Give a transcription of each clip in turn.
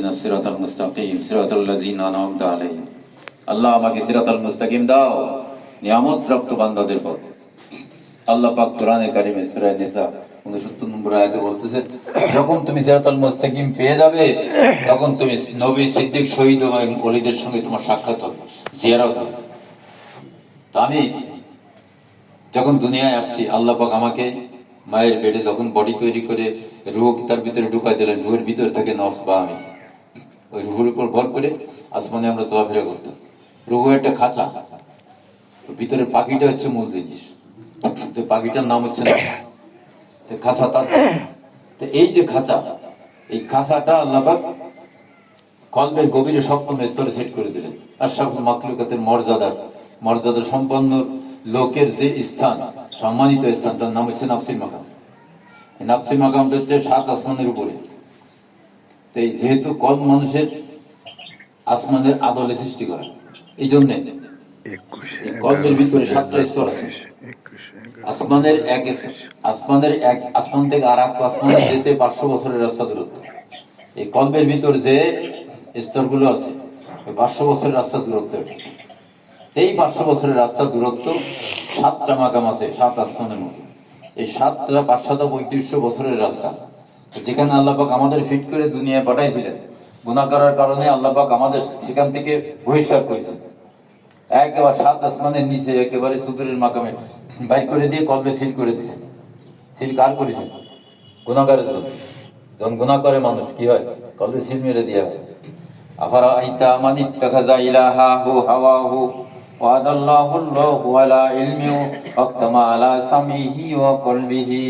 ইহদিনাস সিরাতাল মুস্তাকিম সিরাতাল লাযিনা আনআমতা আলাইহিম। আল্লাহ আমাকে সিরাতাল মুস্তাকিম দাও, নিয়ামত প্রাপ্ত বান্দাদের পথ। আল্লাহ পাক কোরআনে কারিমে সূরা নিসা 69 নম্বর আয়াতে বলতেছেন, যখন তুমি সিরাতাল মুস্তাকিম পেয়ে যাবে তখন তুমি নবী, সিদ্দিক, শহীদ এবং ওলিদের সঙ্গে তোমার সাক্ষাৎ হবে, জিয়ারত হবে। তো আমি যখন দুনিয়ায় আসছি, আল্লাহ পাক আমাকে মায়ের পেটে যখন বডি তৈরি করে রূহ তার ভিতরে ঢুকাই দিলেন, রুহের ভিতরে থাকে নফস বা আমি, ওই রুহের উপর ভর করে আসমানে আমরা চলাফেরা করতাম। রুহ একটা খাঁচা, ভিতরে পাখিটা হচ্ছে মূল জিনিস। তো পাখিটার নাম হচ্ছে খাঁচা। তার তো এই যে খাঁচা, এই খাঁচাটা আল্লাহ পাক কলবের গভীরে সপ্তম স্তরে সেট করে দিলেন। আশরাফুল মাখলুকাতের মর্যাদা সম্পন্ন লোকের যে স্থান, সম্মানিত স্থান, তার নাম হচ্ছে নাফসিল মাকাম। নাফসিল মাকামটা হচ্ছে 7 আসমানের উপরে। তো যেহেতু কলব মানুষের আসমানের আদলে সৃষ্টি করা, এই জন্য কলবের ভিতরে 7টা স্তর আছে। আসমান থেকে আর এক আসমানে যেতে 500 বছরের রাস্তা দূরত্ব। এই কলবের ভিতর যে স্তরগুলো আছে, 500 বছরের রাস্তা দূরত্ব। এই 500 বছরের রাস্তা দূরত্ব 7টা মাকাম আছে 7 আসমানের মধ্যে। এই 7টা 535 বছরের রাস্তা, যেখানে আল্লাহ পাক আমাদের ফিট করে দুনিয়ায় পাঠাইছিলেন। গুনাহ করার কারণে আল্লাহ পাক আমাদের সেখান থেকে বহিষ্কার করেছেন। একেবারে 7 আসমানের নিচে একেবারে সুদূরের মাকামে বাইর করে দিয়ে কলবে সিল করে দিয়েছেন। সিল কার করেছেন? গুনাহগারের জন্য। যখন গুনাহ করে মানুষ কি হয়? কলবে সিল মেরে দেওয়া হয়। আফারা আইতা মান ইত্তাখাযা ইলাহাহু হাওয়াহু ওয়া আদাল্লাহু আলা ইলমি ওয়াক্তামা আলা সামিহি ওয়া কলবিহি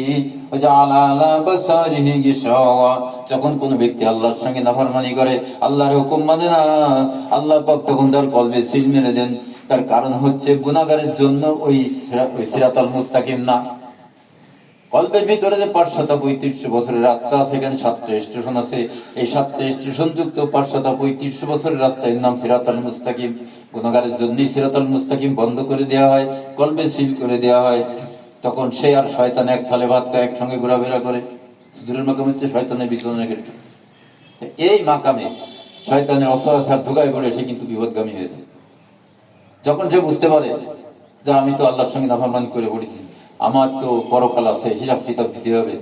ওয়া জাআলা আলা বাসারিহি গিশাওয়া। যখন কোন ব্যক্তি আল্লাহর সঙ্গে নাফরমানি করে, আল্লাহর হুকুম মানে না, আল্লাহ পাক তখন তার কলবে সিল মেরে দেন। তার কারণ হচ্ছে গুনাহগারের জন্য ওই সিরাতাল মুস্তাকিম না। কলবের ভিতরে যে 535 বছরের রাস্তা আছে, এখানে 7টা স্টেশন আছে। এই 7টা স্টেশন যুক্ত 535 বছরের রাস্তার নাম সিরাতাল মুস্তাকিম। গুনাহগারের জন্য সিরাতাল মুস্তাকিম বন্ধ করে দেওয়া হয়, কলবে সিল করে দেওয়া হয়। তখন সে আর শয়তান এক থালে ভাত খায়, একসঙ্গে ঘোরাফেরা করে। দূরের মাকাম হচ্ছে শয়তানের বিচরণের ক্ষেত্রে। এই মাকামে শয়তানের অসহায় ঢুকায় পড়ে সে কিন্তু বিপদগামী হয়ে যায়। যখন সে বুঝতে পারে যে আমি তো আল্লাহর সঙ্গে নাফরমানি করে পড়েছি, আমার তো পরকাল আছে, হিসাব কিতাব দিতে হবে,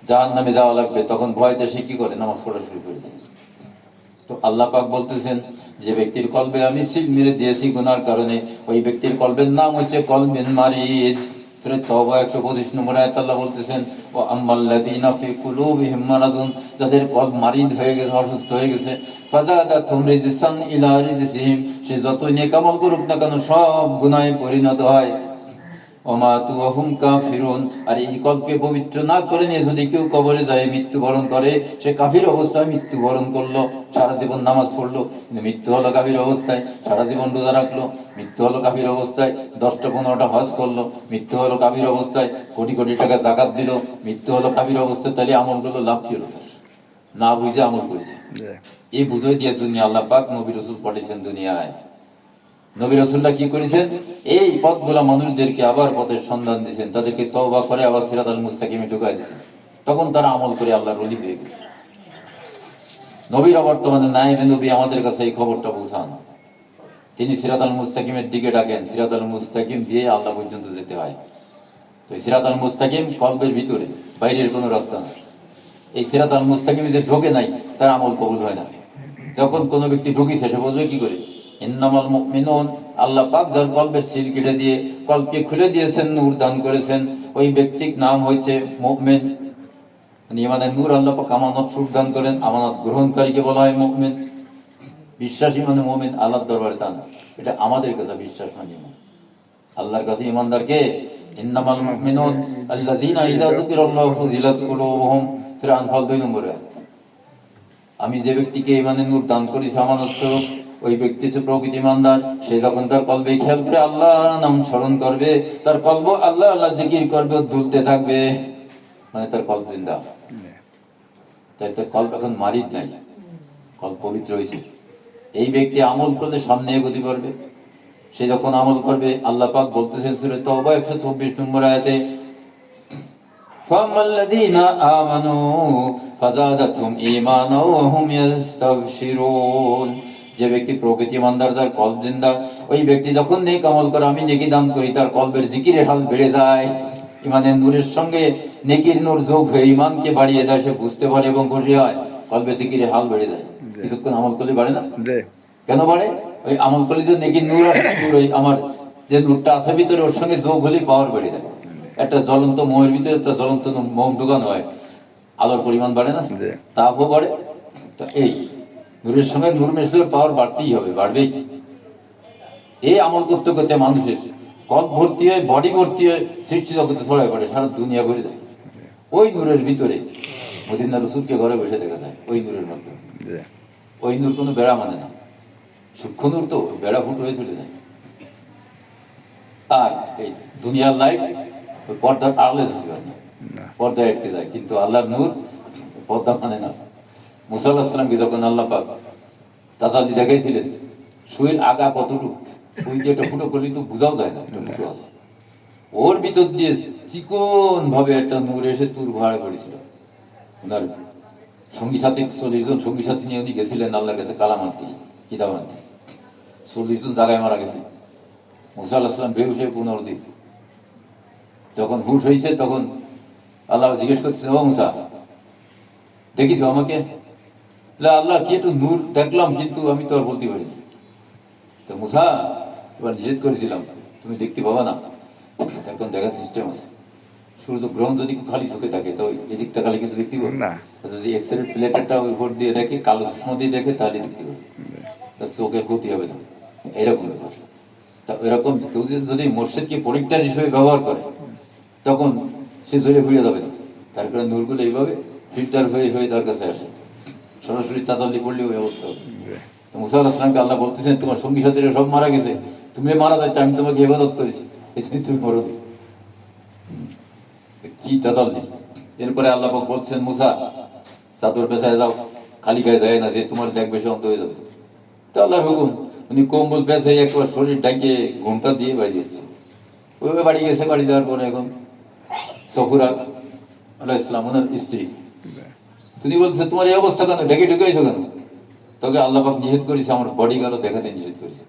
জাহান্নামে যাওয়া লাগবে, তখন ভয়তে সে কি করে? নামাজ পড়া শুরু করে দেয়। তো আল্লাহ পাক বলতেছেন, যে ব্যক্তির কলবে আমি সিল মেরে দিয়েছি গুনার কারণে, ওই ব্যক্তির কলবের নাম হচ্ছে কলবেন মারিদ। সূরা তাওবা 125 নম্বর আয়াতে আল্লাহ বলতেছেন, ওয়া আম্মাল্লাযীনা ফি কুলুবিহিম মারাদুন, যাদের কলব মারিদ হয়ে গেছে, অসুস্থ হয়ে গেছে, ফাযাদাতুহুম রিজসান ইলা রিজসিহিম, সে যতই নেক আমল করুক না কেন সব গুনাহে পরিণত হয়। ওমাতু ওয়াহুম কাফিরুন, আর এই কলকে পবিত্র না করে নিয়ে যদি কেউ কবরে যায়, মৃত্যুবরণ করে, সে কাফির অবস্থায় মৃত্যুবরণ করলো। সারা জীবন নামাজ পড়লো কিন্তু মৃত্যু হলো কাফির অবস্থায়। সারা জীবন রোজা রাখলো, মৃত্যু হলো কাফির অবস্থায়। 10টা 15টা হজ করলো, মৃত্যু হলো কাফির অবস্থায়। কোটি কোটি টাকা যাকাত দিল, মৃত্যু হলো কাফির অবস্থায়। তাহলে আমলগুলো লাভ কি হলো? না বুঝে আমল করেছে। এই বুঝাই দিয়ে জন্য আল্লাহ পাক নবী রাসূল পাঠিয়েছেন দুনিয়ায়। নবী রাসূলরা কি করেছেন? এই পথগুলা মানুষদেরকে আবার পথের সন্ধান দিয়েছেন, তাদেরকে তওবা করে আবার সিরাতাল মুস্তাকিমে ঢুকাই দিয়েছেন। তখন তারা আমল করে আল্লাহর ওলি হয়ে গেছে। নবীরা বর্তমানে নায়েবে নবী আমাদের কাছে এই খবরটা পৌঁছান। তিনি সিরাতাল মুস্তাকিমের দিকে ডাকেন, সিরাতাল মুস্তাকিম দিয়ে আল্লাহ পর্যন্ত যেতে হয়। তো সিরাতাল মুস্তাকিম কলবের ভিতরে, বাইরের কোনো রাস্তা না। এই সিরাতাল মুস্তাকিমে যে ঢোকে নাই, তার আমল কবুল হয় না। যখন কোনো ব্যক্তি ঢুকিছে, সে বুঝবে কি করে? ইন্নামাল মুমিনুন, আল্লাহ পাক যার কলবের সিল কেটে দিয়ে কলবকে খুলে দিয়েছেন, নূর দান করেছেন, ওই ব্যক্তির নাম হচ্ছে মুমিন। ইমানের নূর আল্লাহ পাক আমানত সুখ দান করেন, আমানত গ্রহণকারীকে বলা হয় মুমিন। বিশ্বাসী মানে মুমিন, আল্লাহর দরবারে তা না। এটা আমাদের কাছে বিশ্বাস মানে ইমান। আল্লাহর কাছে ইমানদারকে ইন্নামাল মুমিনুন আল্লাযীনা ইযা যুকিরাল্লাহু ওয়াজিলাত কুলুবুহুম, সূরা আনফাল 2 নম্বরে। আমি যে ব্যক্তিকে ইমানের নূর দান করেছি আমানত স্বরূপ, ওই ব্যক্তি হচ্ছে প্রকৃত ইমানদার। সে যখন তার কলবে খেয়াল করে আল্লাহর নাম স্মরণ করবে, তার কলব আল্লাহ আল্লাহ জিকির করবে, দুলতে থাকবে, মানে তার কলব জিন্দা। তাই তার কলব এখন মারিদ নাই, কলব পবিত্র হয়েছে। এই ব্যক্তি আমল করলে সামনে এগোতে পারবে। সে যখন আমল করবে, আল্লাহ পাক বলতেছেন সূরা তাওবা 124 নম্বর আয়াতে, فَأَمَّا الَّذِينَ آمَنُوا ফাযাদাতহুম ঈমানা ওয়া হুম ইস্তাবশিরুন। যে ব্যক্তি প্রকৃতি ইমানদার, তার কলব জিন্দা, ওই ব্যক্তি যখন নেক আমল করে, আমি নেকি দান করি, তার কলবের জিকিরের হাল বেড়ে যায়। ইমানের নূরের সঙ্গে নেকির নূর যোগ হয়ে ইমানকে বাড়িয়ে দেয়, সে বুঝতে পারে এবং খুশি হয়, কলবের জিকিরের হাল বেড়ে যায়। কিছুক্ষণ আমল করলে বাড়ে না? কেন বাড়ে? ওই আমল করলে যে নেকির নূর আসে, নূর ওই আমার যে নূরটা আছে ভিতরে, ওর সঙ্গে যোগ হলে পাওয়ার বেড়ে যায়। একটা জ্বলন্ত মোহের ভিতরে একটা জ্বলন্ত মোম ঢুকানো হয়, আলোর পরিমাণ বাড়ে না? তাপও বাড়ে। তো এই নূরের সঙ্গে নূর মেশলে পাওয়ার বাড়তেই হবে, বাড়বেই। এই আমল করতে করতে মানুষের কল ভর্তি হয়, বডি ভর্তি হয়, সৃষ্টি জগতে ছড়ায় পড়ে, সারা দুনিয়া ভরে যায়। ওই নূরের ভিতরে মদিনা রসুলকে ঘরে বসে দেখা যায়, ওই নূরের মধ্যে। ওই নূর কোনো বেড়া মানে না, সূক্ষ্ম নূর তো, বেড়া ফুট হয়ে চলে যায়। আর এই দুনিয়ার লাইট ওই পর্দার আড়ালে যেতে পারে না, পর্দায় আটকে যায়। কিন্তু আল্লাহর নূর পর্দা মানে না। মুসা আলাইহিস সালামকে যখন আল্লাহ পাক তাতাজি দেখাইছিলেন, সুইল আগা কতটুকু, ওই যে একটা ফুটো করলে তো বোঝাও যায় না একটা ফুটো আছে, ওর ভিতর দিয়ে চিকন ভাবে একটা নূর এসে তুর ভাড়া করেছিল। ওনার সঙ্গী সাথী 40 জন সঙ্গী সাথী নিয়ে উনি গেছিলেন আল্লাহর কাছে কালাম আনতে, কিতাব আনতে। 40 জন জায়গায় মারা গেছে। মুসা আলাইহিস সালাম বেহুশ হয়ে 15 দিন। যখন হুশ হয়েছে তখন আল্লাহ জিজ্ঞেস করতেছে, ও মুসা, দেখিস আমাকে? আল্লাহ, কি একটু নূর দেখলাম, কিন্তু আমি তো আর বলতে পারিনি। তো মুসা, এবার নিষেধ করেছিলাম, তুমি দেখতে পাবা না, এখন দেখার সিস্টেম আছে। সূর্য গ্রহণ যদি খালি চোখে থাকে, তো এদিক তাকালে কিছু দেখতে পাবে না। যদি এক্সরে প্লেটারটা ওই ভোট দিয়ে দেখে, কালো চশমা দিয়ে দেখে, তাহলে দেখতে পাবে, তার চোখের ক্ষতি হবে না। এরকম ব্যাপার। তা এরকম কেউ যদি মসজিদকে পরিক্টার হিসেবে ব্যবহার করে, তখন সে জ্বলে ঘুরিয়ে যাবে না। তার কারণে নূরগুলো এইভাবে ফিল্টার হয়ে হয়ে তার কাছে আসে। সরাসরি তাতালি পড়লে ওই অবস্থা হবে। মুসা আলাইহিস সালামকে আল্লাহ বলতেছেন, তোমার সঙ্গী সাথীরা সব মারা গেছে, তুমি মারা যাচ্ছে, আমি তোমাকে ইবাদত করেছি, এই জন্য তুমি মরো। কি তাতালি! এরপরে আল্লাহ পাক বলছেন, মুসা, চাদর পেছায় যাও, খালি গায়ে যায় না, যে তোমার দেখবে সে অন্ধ হয়ে যাবে। তো আল্লাহর হুকুম, উনি কম্বল পেছাই একবার শরীর ডাকিয়ে ঘুমটা দিয়ে বাড়ি যাচ্ছে। ওইভাবে বাড়ি গেছে। বাড়ি যাওয়ার পরে এখন সফুরা আলাইহিস সালাম ওনার স্ত্রী, তুমি বলছে তোমার এই অবস্থা কেন, ডেকে ঢুকেছো কেন? তোকে আল্লাহ পাক নিষেধ করেছে, আমার বডি গার্ডও দেখাতে নিষেধ করেছে,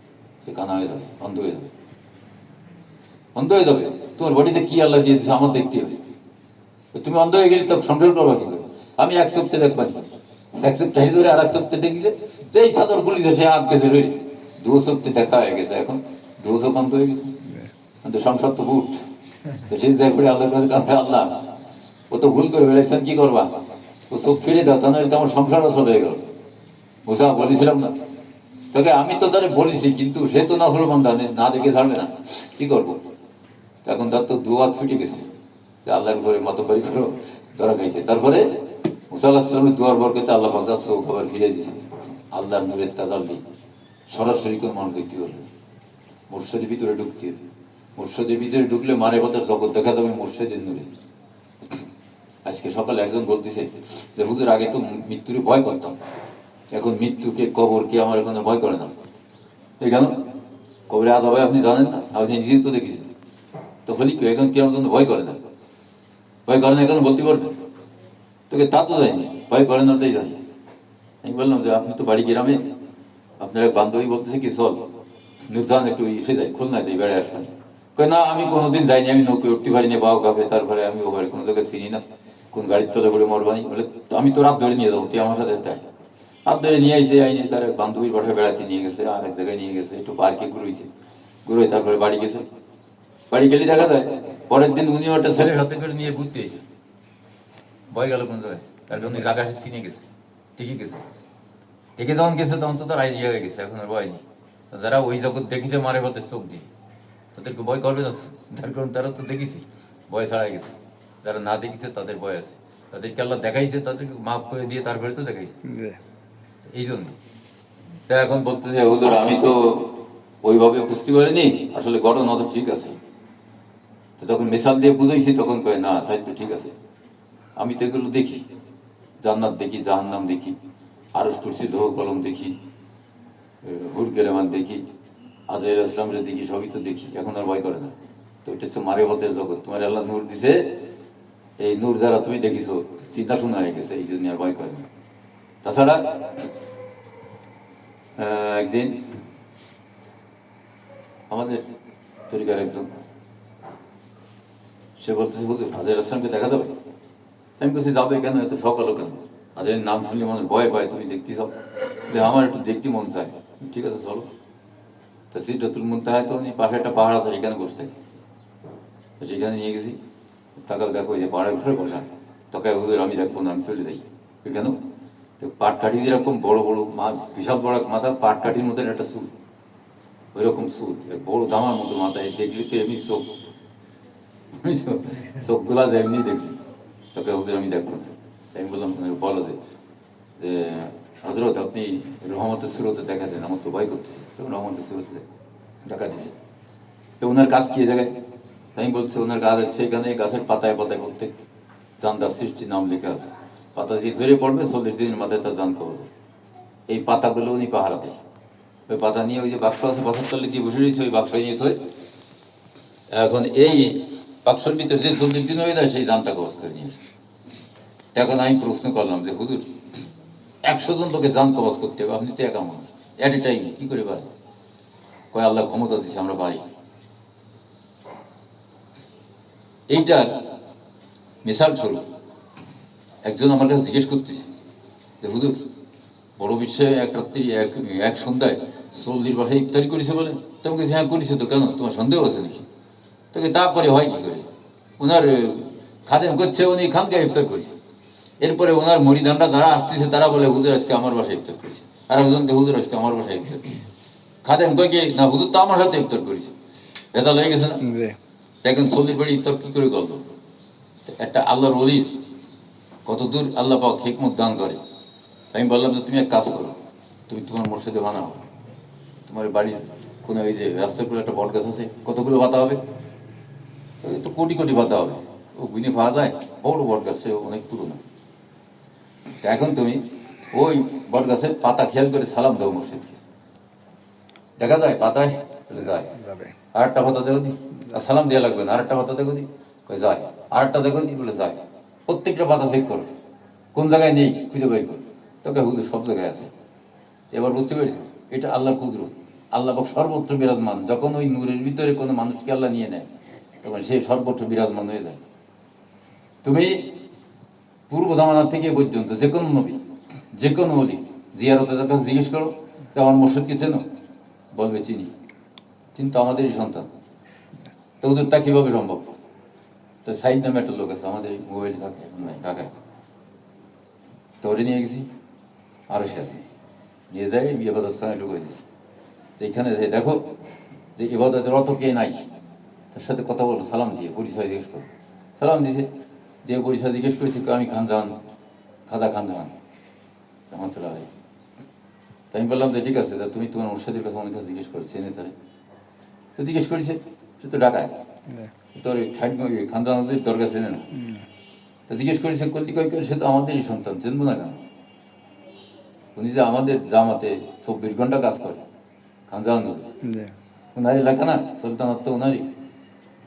সে কানা হয়ে যাবে, অন্ধ হয়ে যাবে, অন্ধ হয়ে যাবে। তোমার বডিতে কি আল্লাহ দিয়ে দিচ্ছে, আমার দেখতে হবে। তুমি অন্ধ হয়ে গেলে তো সংসার করবা কি করে? আমি এক সপ্তাহে দেখবানি, এক সপ্তাহে ধরে আর এক সপ্তাহে দেখিছে, এই চাদর খুলিছে, সে আগ গেছে, দু সপ্তাহে দেখা হয়ে গেছে, এখন দু চোখ অন্ধ হয়ে গেছে। কিন্তু সংসার তো বুট, তো সে দেখ করে আল্লাহর কাছে কাঁদে, আল্লাহ, ও তো ভুল করে বেড়েছেন, কি করবা? ও চোখ ফিরে দাও, তাহলে তো আমার সংসারও চলে গেল। বুঝা বলেছিলাম না তোকে, আমি তো তারে বলেছি, কিন্তু সে তো না হলো বান্দা, না দেখে ছাড়বে না, কি করবো? এখন তার তো দু হাত ছুটে গেছে, যে আল্লাহর ঘরে মতবাড়ি করো, ধরা খাইছে। তারপরে মুসা আলাইহিস সালামের দুয়ার বরকতে আল্লাহ পাক চোখ আবার ফিরে দিয়েছে। আল্লাহর নূরের তাজাল্লি সরাসরি কোনো মানুষ দেখতে পারবে। মুর্শিদের ভিতরে ঢুকতে হবে, মুর্শিদের ভিতরে ঢুকলে মারে পথের জগৎ দেখা যাবে মুর্শিদের নূরে। আজকে সকালে একজন বলতেছে যে হুজুর, আগে তো মৃত্যুর ভয় করতাম, এখন মৃত্যুকে, কবরকে আমার এখানে ভয় করে না। এই কেন? কবরে আজাব হয় আপনি জানেন না? আপনি নিজে তো দেখেছেন, তো বলি কি এখন কেমন জন্য ভয় করে না? ভয় করে না এখন বলতে পারবে? তোকে তা তো যায়নি, ভয় করে না তাই জানি। আমি বললাম যে আপনি তো বাড়ি গ্রামে, আপনার এক বান্ধবী বলতেছে কি চল নির্ধারণ একটু এসে যাই, খুলনা যাই, বেড়ে আসবেন। না, আমি কোনোদিন যাইনি, আমি নৌকে উঠতে পারিনি, বাউ কাপে, তারপরে আমি ওভাবে কোনো জায়গায় চিনি না, কোন গাড়ির তলে করে মরবানি বলে, আমি তো রাত ধরে নিয়ে যাবো, তুই আমার সাথে তাই হাত ধরে নিয়ে আইসে, আইনি তার বান্ধবীর বাসায় বেড়াতে নিয়ে গেছে, আর এক জায়গায় নিয়ে গেছে, একটু পার্কে ঘুরেছে, ঘুরে তারপরে বাড়ি গেছে। বাড়ি গেলে দেখা যায় পরের দিন উনি একটা ছেলের হাতে করে নিয়ে ঘুরতে এসে ভয় গেল কোন জায়গায়, তার জন্য জায়গা চিনে গেছে, ঠিকই গেছে। দেখে যখন গেছে তখন তো তার আইডিয়া হয়ে গেছে, এখন আর ভয় নেই। যারা ওই জগৎ দেখেছে মারে পথে চোখ দিয়ে, তাদেরকে ভয় করবে না, তার কারণ তারা তো দেখেছে, ভয় ছাড়াই গেছে। যারা না দেখেছে তাদের ভয় আছে, তাদেরকে আল্লাহ দেখাইছে, তাদেরকে মাফ করে দিয়ে তারপরে তো দেখাইছে। এই জন্য তা এখন বলতেছে, হুজুর আমি তো ওইভাবে বুঝতে পারিনি, আসলে ঘটনা তো ঠিক আছে। তখন মিশাল দিয়ে বুঝাইছি, তখন কয় না তাই তো ঠিক আছে, আমি তো এগুলো দেখি, জান্নাত দেখি, জাহান্নাম দেখি, আরশ কুরসি লোহ কলম দেখি, হুরকে রেমান দেখি, আজরাইল ইসলামের দেখি, সবই তো দেখি, এখন আর ভয় করে না। তো এটা হচ্ছে মারে পথের জগৎ, তোমার আল্লাহ নূর দিছে, এই নূর যারা তুমি দেখিছো চিন্তা শোনা হয়ে গেছে, এই জন্য আর ভয় করে না। তাছাড়া একদিন আমাদের তরিকার একজন সে বলতেছে হুজুর হাজার আসলামকে দেখা যাবে? আমি বলছি যাবে কেন, এত সকালও কেন? হাজার নাম শুনলে মানুষ ভয় পায়, তুমি দেখতে চাও? আমার একটু দেখতে মন চায়। ঠিক আছে চলো। তা সিদ্ধাতুল মুনতাহা তো উনি পাশে একটা পাহাড় আছে, সেখানে বসতে, তো সেখানে নিয়ে গেছি। তাকে দেখো যে পাহাড়ের উপরে বসা, তোকে হুজুর আমি দেখবো না, আমি চলে যাই। কেন? পাটকাঠি যেরকম বড় বড় বিশাল বড় মাথা, পাটকাঠির মতন একটা চুল, ওই রকম চুল, বড় দামার মতো মাথায়, দেখলি তো এমনি চোখ, চোখগুলা এমনি দেখলি, তোকে হুজুর আমি দেখবো না। আমি বললাম বলো যে হজরত আপনি রহমতের সুরতে দেখা দেন, আমার তো ভয় করতেছে। রহমতের সুরতে দেখা দিচ্ছে। তো ওনার কাজ কি জায়গায়? আমি বলছি ওনার কাজ হচ্ছে এখানে গাছের পাতায় পাতায় প্রত্যেক জানদার সৃষ্টি নাম লেখা আছে, পাতা দিয়ে ধরে পড়বে 40 দিনের মাথায় তার জান কবর। এই পাতাগুলো উনি পাহারা দেয়। ওই পাতা নিয়ে ওই যে বাক্স আছে, বাক্সের তলে দিয়ে বসে রয়েছে, ওই বাক্স নিয়ে থই। এখন এই বাক্সের ভিতরে যে 40 দিন হয়ে যায়, সেই জানটা কবজ করে নিয়েছে। এখন আমি প্রশ্ন করলাম যে হুজুর 100 জন লোকে জান কবজ করতে হবে, আপনি তো একা মানুষ, এট এ টাইম কি করে পারেন? কয় আল্লাহ ক্ষমতা দিচ্ছে, আমরা পারি। এইটার মিসাল স্বরূপ একজন আমার কাছে জিজ্ঞেস করতেছে যে হুজুর বড় বিশ্বে এক রাত্রি এক সন্ধ্যায় 40 বাসায় ইফতারি করেছে বলে? তোমাকে হ্যাঁ করেছে। তো কেন, তোমার সন্দেহ আছে নাকি? তোকে তারপরে হয় কি করে? ওনার খাদেম করছে, উনি খানকায় ইফতার করেছে। এরপরে ওনার মরিদানরা যারা আসতেছে তারা বলে হুজুর আজকে আমার বাসায় ইফতার করেছে, আর একজনকে হুজুর আজকে আমার বাসায় ইফতার করেছে। খাদেম কয় কি না, হুজুর তো আমার সাথে ইফতার করেছে। ভেজাল হয়ে গেছে না? দেখেন 40 বাড়ি ইফতার কি করে করলো? একটা আল্লাহর ওলির কত দূর আল্লাহ পাক হিকমত দান করে। আমি বললাম যে তুমি এক কাজ করো, তুমি তোমার মসজিদে বানাও, তোমার বাড়ির কোনো ওই যে রাস্তার করে একটা বট গাছ আছে, কতগুলো পাতা হবে? তো কোটি কোটি পাতা হবে, ও গুনে পাওয়া যায়। বড় বট গাছ, অনেক পুরোনো। এখন তুমি ওই বট গাছের পাতা খেয়াল করে সালাম দাও মসজিদকে, দেখা যায় পাতায় যায়। আর একটা পাতা দেখো দি, আর সালাম দেওয়া লাগবে না। আর একটা পাতা দেখো দি, যায়। আর একটা দেখো দি, বলে যায়। প্রত্যেকটা পাতা চেক করো, কোন জায়গায় নেই খুঁজে বের করো। তোকে হুজুর সব জায়গায় আছে। এবার বুঝতে পেরেছো, এটা আল্লাহর কুদরত। আল্লাহ পাক সর্বত্র বিরাজমান। যখন ওই নূরের ভিতরে কোনো মানুষকে আল্লাহ নিয়ে নেয়, তখন সে সর্বত্র বিরাজমান হয়ে যায়। তুমি পূর্ব জামানা থেকে পর্যন্ত যে কোনো নবী, যে কোনো অলি জিয়ারতের কাছে জিজ্ঞেস করো যে আমার মুর্শিদকে চেনো? বলবে চিনি। কিন্তু আমাদেরই সন্তান, তো ওদের তা কিভাবে সম্ভব? তো সাইড নামে একটা লোক আছে, আমাদের মোবাইল থাকে ঢাকায়, তো ওরে নিয়ে গেছি। আরো সাথে নিয়ে যায় ইবাদত খানে ঢুকে দিয়েছি। তো এইখানে দেখো যে ইবাদতের অত কে নাই, তার সাথে কথা বলো, সালাম দিয়ে পরিচয় জিজ্ঞেস করো। সালাম দিয়েছে, যে পরিচয় জিজ্ঞেস করেছি আমি খানজাহান, খাদা খানজাহান রহমতুল্লাহ আলাইহি। তাই আমি বললাম যে ঠিক আছে, তুমি তোমার মুর্শিদের কাছে অনেক কাছে জিজ্ঞেস করো, চেনে তারে? তো জিজ্ঞেস করেছে, সে তো ঢাকায়, তোর খানজাহানের দরকার চেনে না। তো জিজ্ঞেস করেছে কল্লি কয়, সে তো আমাদেরই সন্তান, চেনবো না কেন? উনি যে আমাদের জামাতে 24 ঘন্টা কাজ করে, খানজাহান ওনার এলাকা না, সুলতানাত তো ওনারই,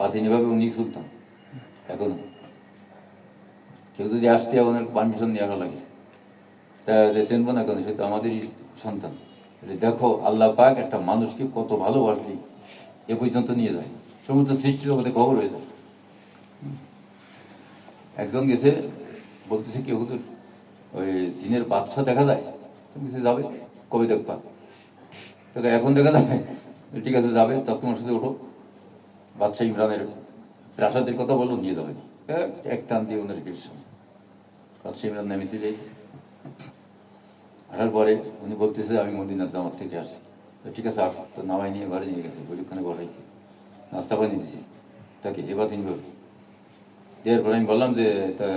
বাতিনিভাবে উনি সুলতান এখনো। কেউ যদি আসতে ওনার পারমিশন নিয়ে আসা লাগে, তা চেনবো না কেন, সে তো আমাদেরই সন্তান। দেখো আল্লাহ পাক একটা মানুষকে কত ভালোবাসলি, এ পর্যন্ত নিয়ে যায়, সমস্ত সৃষ্টির মধ্যে খবর হয়ে যায়। একজন গেছে, বলতেছে কেউ হুজুর ওই জিনের বাদশা দেখা যায়? তুমি যাবে, কবে দেখবা? তোকে এখন দেখা যাবে? ঠিক আছে যাবে, তা তোমার সাথে ওঠো, বাদশাহ ইমরানের প্রাসাদের কথা বললো, নিয়ে যাবে। এক টান দিয়ে ওনার গ্রীষ্ম, বাদশাহ ইমরান নেমেছিল। আসার পরে উনি বলতেছে আমি মদিনার জামাত থেকে আসছি। ঠিক আছে আসো। তো নামাই নিয়ে ঘরে নিয়ে গেছে, বৈঠকখানে বসাইছি, নাস্তা পানি দিছি তাকে। এবার তিনি দেওয়ার পরে আমি বললাম যে তা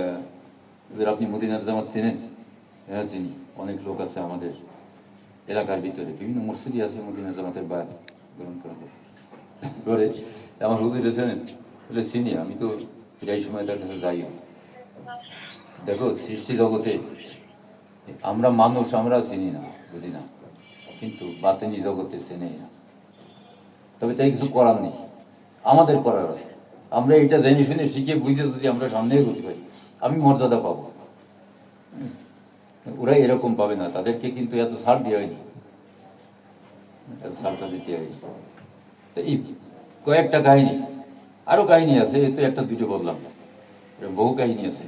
আপনি মদিনার জামাত চেনেন? হ্যাঁ চিনি, অনেক লোক আছে আমাদের এলাকার ভিতরে, বিভিন্ন মসজিদই আছে মদিনার জামাতের বা গ্রহণ করা করে। আমার হুজুরে চেনেন? বলে চিনি, আমি তো প্রায় সময় তার কাছে যাই। দেখো সৃষ্টি জগতে আমরা মানুষ, আমরা চিনি না, বুঝি না, কিন্তু বাতেনি জগতে চেনে না। তবে তাই কিছু করার নেই, আমাদের করার আছে। আমরা এটা জেনে শুনে শিখে বুঝে যদি আমরা সামনে এগোতে পারি, আমি মর্যাদা পাবো। ওরা এরকম পাবে না, তাদেরকে কিন্তু এত ছাড় দেওয়া হয়নি, এত ছাড়টা দিতে হয়নি। তো এই কয়েকটা কাহিনী, আরো কাহিনী আছে, এই তো একটা দুটো বললাম, এরকম বহু কাহিনী আছে।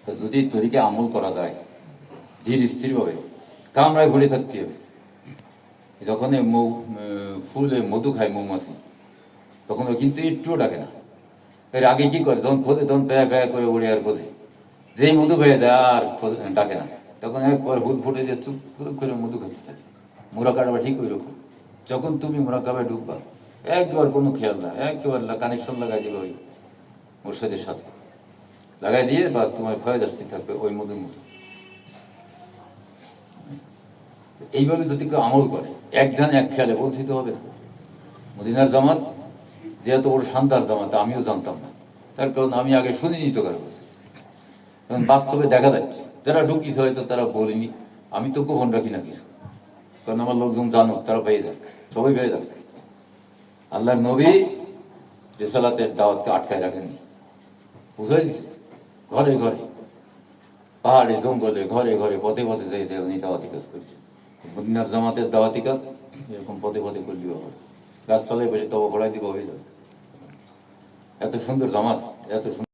তো যদি তরিকে আমল করা যায় ধীর স্থির ভাবে, কামড়ায় ঘুরে থাকতে হবে। যখন ফুলে মধু খায় মৌমাছি, তখন ও কিন্তু একটুও ডাকে না। এর আগে কি করে, তখন খোঁজে, তখন প্যায়া প্যায়া করে ওড়ে আর খোঁজে, যেই মধু পেয়ে দেয় আর ডাকে না, তখন একবার হুল ফুটে দিয়ে চুপ করে মধু খেতে থাকে। মোরা কাটবা ঠিক ওই রকম, যখন তুমি মোরাকাবায় ঢুকবা, একবার কোনো খেয়াল না, একবার কানেকশন লাগাই দিবে ওই মোর্শেদের সাথে, লাগাই দিয়ে বা তোমার ফয়েজ আসতে থাকবে ওই মধুর মতো। এইভাবে যদি কেউ আমল করে, এক ধ্যান এক খেয়ালে, বলছি তো হবে না। মদিনার জামাত যেহেতু ওর শান্তার জামাত, আমিও জানতাম না, তার কারণ আমি আগে শুনিনি তো কারো কাছে। কারণ বাস্তবে দেখা যাচ্ছে যারা ঢুকিছে হয়তো তারা বলিনি, আমি তো গোপন রাখি না কিছু, কারণ আমার লোকজন জানুক, তারা পেয়ে যাক, সবাই পেয়ে যাক। আল্লাহর নবী রিসালাতের দাওয়াতকে আটকায় রাখেননি, বুঝাই দিচ্ছে, ঘরে ঘরে, পাহাড়ে জঙ্গলে, ঘরে ঘরে, পথে পথে যাই উনি দাওয়াতি কাজ করছে। মদিনার জামাতের দাওয়াতি কাজ এরকম পথে পথে করলেও হবে, গাছতলায় বসে তবা পড়াই দিব হয়ে যাবে। এত সুন্দর জামাত, এত সুন্দর।